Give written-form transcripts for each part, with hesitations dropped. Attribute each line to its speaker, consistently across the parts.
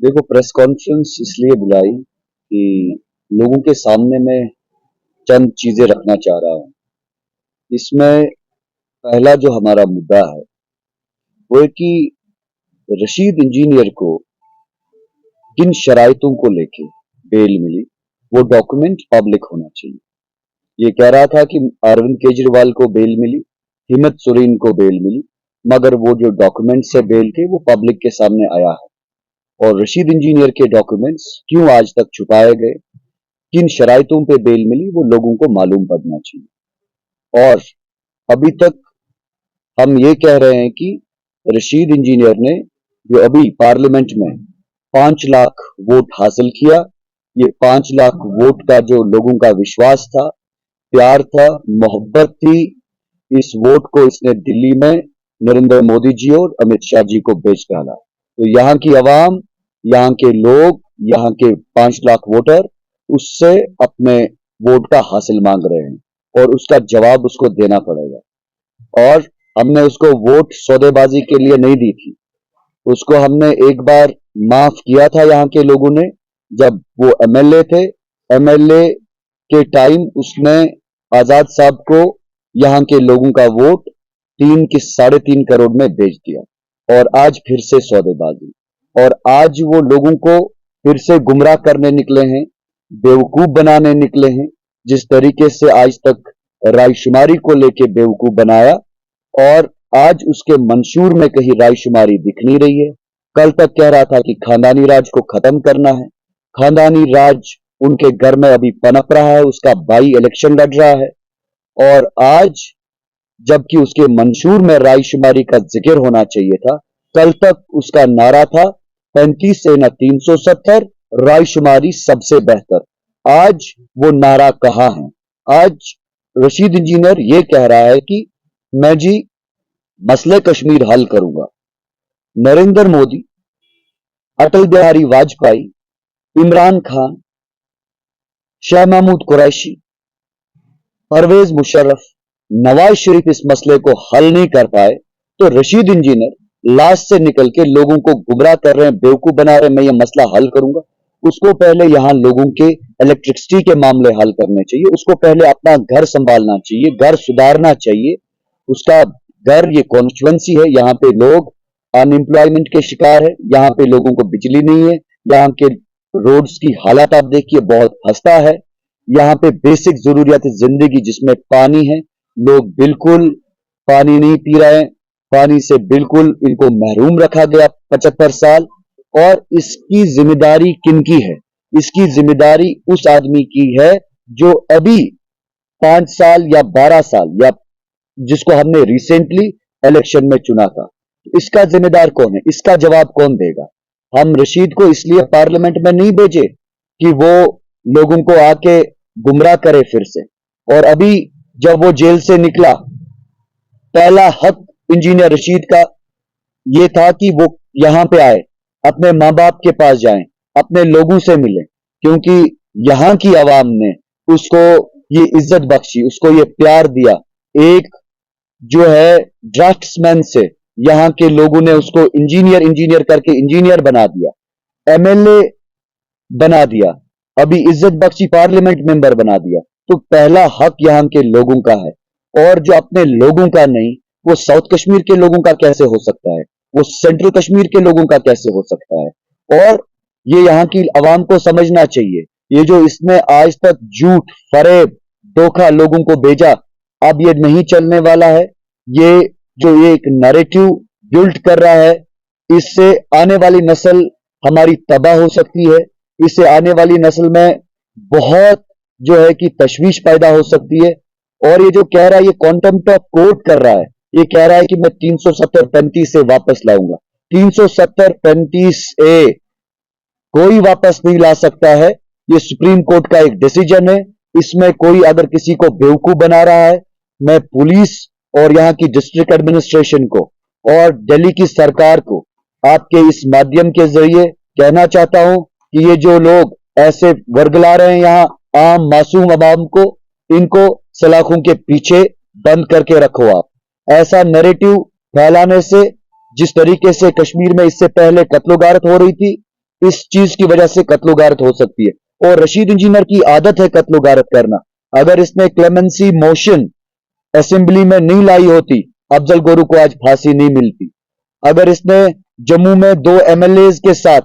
Speaker 1: देखो, press conference इसलिए बुलाई कि लोगों के सामने मैं चंद चीजें रखना चाह रहा हूँ। इसमें पहला जो हमारा मुद्दा है वो है कि रशीद इंजीनियर को किन शराइतों को लेके बेल मिली, वो डॉक्यूमेंट पब्लिक होना चाहिए। ये कह रहा था कि अरविंद केजरीवाल को बेल मिली, हिम्मत सोरेन को बेल मिली, मगर वो जो डॉक्यूमेंट्स है बेल के, वो पब्लिक के सामने आया है। और रशीद इंजीनियर के डॉक्यूमेंट्स क्यों आज तक छुपाए गए, किन शराइतों पे बेल मिली, वो लोगों को मालूम पड़ना चाहिए। और अभी तक हम ये कह रहे हैं कि रशीद इंजीनियर ने जो अभी पार्लियामेंट में 5 लाख वोट हासिल किया, ये 5 लाख वोट का जो लोगों का विश्वास था, प्यार था, मोहब्बत थी, इस वोट को इसने दिल्ली में नरेंद्र मोदी जी और अमित शाह जी को बेच डाला। तो यहाँ की आवाम, यहाँ के लोग, यहाँ के 5 लाख वोटर उससे अपने वोट का हासिल मांग रहे हैं और उसका जवाब उसको देना पड़ेगा। और हमने उसको वोट सौदेबाजी के लिए नहीं दी थी, उसको हमने एक बार माफ किया था यहाँ के लोगों ने, जब वो एमएलए थे। एमएलए के टाइम उसने आजाद साहब को यहाँ के लोगों का वोट 3 की 3.5 करोड़ में बेच दिया। और आज फिर से सौदेबाजी, और आज वो लोगों को फिर से गुमराह करने निकले हैं, बेवकूफ बनाने निकले हैं। जिस तरीके से आज तक रायशुमारी को लेके बेवकूफ बनाया, और आज उसके मंशूर में कहीं रायशुमारी दिख नहीं रही है। कल तक कह रहा था कि खानदानी राज को खत्म करना है। खानदानी राज उनके घर में अभी पनप रहा है, उसका भाई इलेक्शन लड़ रहा है। और आज जबकि उसके मंशूर में रायशुमारी का जिक्र होना चाहिए था, कल तक उसका नारा था 35 से न 370, रायशुमारी सबसे बेहतर। आज वो नारा कहां है? आज रशीद इंजीनियर ये कह रहा है कि मैं जी मसले कश्मीर हल करूंगा। नरेंद्र मोदी, अटल बिहारी वाजपेयी, इमरान खान, शाह महमूद कुरैशी, परवेज मुशर्रफ, नवाज शरीफ इस मसले को हल नहीं कर पाए, तो रशीद इंजीनियर लास्ट से निकल के लोगों को गुमराह कर रहे हैं, बेवकूफ बना रहे हैं, मैं ये मसला हल करूंगा। उसको पहले यहां लोगों के इलेक्ट्रिसिटी के मामले हल करने चाहिए, उसको पहले अपना घर संभालना चाहिए, घर सुधारना चाहिए। उसका घर, ये कॉन्स्टिट्युएंसी है, यहाँ पे लोग अनएम्प्लॉयमेंट के शिकार है, यहाँ पे लोगों को बिजली नहीं है, यहाँ के रोड्स की हालत आप देखिए, बहुत खस्ता है। यहाँ पे बेसिक जरूरियात जिंदगी जिसमें पानी है, लोग बिल्कुल पानी नहीं पी रहे हैं, पानी से बिल्कुल इनको महरूम रखा गया 75 साल। और इसकी जिम्मेदारी किनकी है? इसकी जिम्मेदारी उस आदमी की है जो अभी 5 साल या 12 साल, या जिसको हमने रिसेंटली इलेक्शन में चुना था। इसका जिम्मेदार कौन है? इसका जवाब कौन देगा? हम रशीद को इसलिए पार्लियामेंट में नहीं भेजे कि वो लोगों को आके गुमराह करे फिर से। और अभी जब वो जेल से निकला, पहला हक इंजीनियर रशीद का ये था कि वो यहां पे आए, अपने मां बाप के पास जाएं, अपने लोगों से मिले, क्योंकि यहां की आवाम ने उसको ये इज्जत बख्शी, उसको ये प्यार दिया। एक जो है ड्राफ्ट्समैन से यहां के लोगों ने उसको इंजीनियर इंजीनियर करके इंजीनियर बना दिया, एमएलए बना दिया, अभी इज्जत बख्शी पार्लियामेंट मेंबर बना दिया। तो पहला हक यहां के लोगों का है। और जो अपने लोगों का नहीं, वो साउथ कश्मीर के लोगों का कैसे हो सकता है? वो सेंट्रल कश्मीर के लोगों का कैसे हो सकता है? और ये यहाँ की आवाम को समझना चाहिए, ये जो इसने आज तक झूठ, फरेब, धोखा लोगों को भेजा, अब ये नहीं चलने वाला है। ये जो ये एक नैरेटिव बिल्ड कर रहा है, इससे आने वाली नस्ल हमारी तबाह हो सकती है। इससे आने वाली नस्ल में बहुत जो है कि तशवीश पैदा हो सकती है। और ये जो कह रहा है, ये कॉन्टेम्प्ट ऑफ कोर्ट कर रहा है, ये कह रहा है कि मैं 370-35 से वापस लाऊंगा। 370-35 कोई वापस नहीं ला सकता है। ये सुप्रीम कोर्ट का एक डिसीजन है, इसमें कोई अगर किसी को बेवकूफ बना रहा है, मैं पुलिस और यहाँ की डिस्ट्रिक्ट एडमिनिस्ट्रेशन को और दिल्ली की सरकार को आपके इस माध्यम के जरिए कहना चाहता हूं कि ये जो लोग ऐसे वर्गला रहे हैं यहाँ आम मासूम अवाम को, इनको सलाखों के पीछे बंद करके रखो। आप ऐसा नैरेटिव फैलाने से, जिस तरीके से कश्मीर में इससे पहले कत्लो गारत हो रही थी, इस चीज की वजह से कत्लो गारत हो सकती है। और रशीद इंजीनियर की आदत है कत्लो गारत करना। अगर इसने क्लेमेंसी मोशन असेंबली में नहीं लाई होती, अफजल गुरु को आज फांसी नहीं मिलती। अगर इसने जम्मू में 2 एमएलए के साथ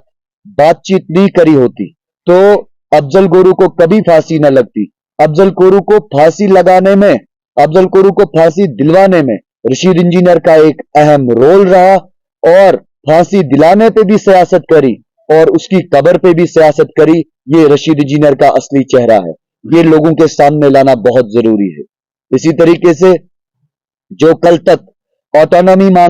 Speaker 1: बातचीत नहीं करी होती, तो अफजल गुरु को कभी फांसी न लगती। अफजल गुरु को फांसी लगाने में, अफजल गुरु को फांसी दिलवाने में रशीद इंजीनियर का एक अहम रोल रहा, और फांसी दिलाने पे भी सियासत करी और उसकी कब्र पे भी सियासत करी। ये रशीद इंजीनियर का असली चेहरा है। ये लोगों के सामने लाना बहुत जरूरी है। इसी तरीके से जो कल तक ऑटोनॉमी मांग